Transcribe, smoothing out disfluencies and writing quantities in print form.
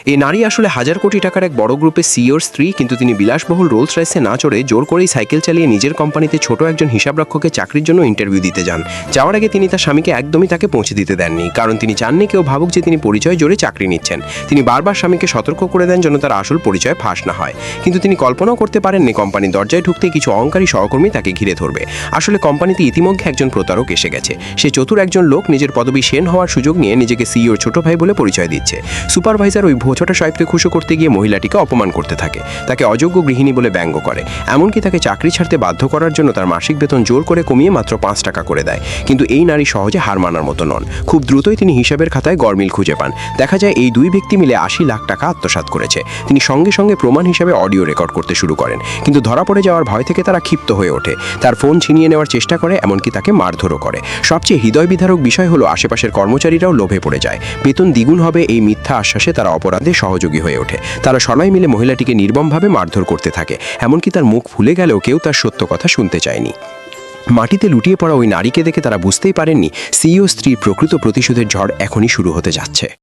এই নারী আসলে হাজার কোটি টাকার এক বড় গ্রুপের সিইওর স্ত্রী, কিন্তু তিনি বিলাসবহুল রোলস রয়েসে না চড়ে জোর করেই সাইকেল চালিয়ে নিজের কোম্পানিতে ছোট একজন হিসাবরক্ষকের চাকরির জন্য ইন্টারভিউ দিতে যান। যাওয়ার আগে তিনি তার স্বামীকে একদমই তাকে পৌঁছে দিতে দেননি, কারণ তিনি চাননি কেউ ভাবুক যে তিনি পরিচয় জোরে চাকরি নিচ্ছেন। তিনি বারবার স্বামীকে সতর্ক করে দেন যেন তার আসল পরিচয় ফাঁস না হয়, কিন্তু তিনি কল্পনাও করতে পারেননি কোম্পানির দরজায় ঢুকতেই কিছু অহংকারী সহকর্মী তাকে ঘিরে ধরবে। আসলে কোম্পানিতে ইতিমধ্যে একজন প্রতারক এসে গেছে। সে চতুর একজন লোক নিজের পদবি সেন হওয়ার সুযোগ নিয়ে নিজেকে সিইওর ছোট ভাই বলে পরিচয় দিচ্ছে। সুপারভাইজার ওই ভোছোটা সাহেবকে খুশি করতে গিয়ে মহিলাটিকে অপমান করতে থাকে, তাকে অযোগ্য গৃহিণী বলে ব্যঙ্গ করে, এমনকি তাকে চাকরি ছাড়তে বাধ্য করার জন্য তার মাসিক বেতন জোর করে কমিয়ে মাত্র 5 টাকা করে দেয়। কিন্তু এই নারী সহজে হার মানার মতো নন। খুব দ্রুতই তিনি হিসাবের খাতায় গরমিল খুঁজে পান। দেখা যায় এই দুই ব্যক্তি মিলে 80 লাখ টাকা আত্মসাৎ করেছে। তিনি সঙ্গে সঙ্গে প্রমাণ হিসাবে অডিও রেকর্ড করতে শুরু করেন, কিন্তু ধরা পড়ে যাওয়ার ভয় থেকে তারা ক্ষিপ্ত হয়ে ওঠে, তার ফোন ছিনিয়ে নেওয়ার চেষ্টা করে, এমনকি তাকে মারধরও করে। সবচেয়ে হৃদয় বিদারক বিষয় হলো আশেপাশের কর্মচারীরাও লোভে পড়ে যায়। বেতন দ্বিগুণ হবে এই মিথ্যা আশ্বাসে তারা অপরাধে সহযোগী হয়ে ওঠে। তারা সবাই মিলে মহিলাটিকে নির্মমভাবে মারধর করতে থাকে, এমনকি তার মুখ ফুলে গেলেও কেউ তার সত্য কথা শুনতে চায়নি। মাটিতে লুটিয়ে পড়া ওই নারীকে দেখে তারা বুঝতেই পারেননি সিইও স্ত্রীর প্রকৃত প্রতিশোধের ঝড় এখনই শুরু হতে যাচ্ছে।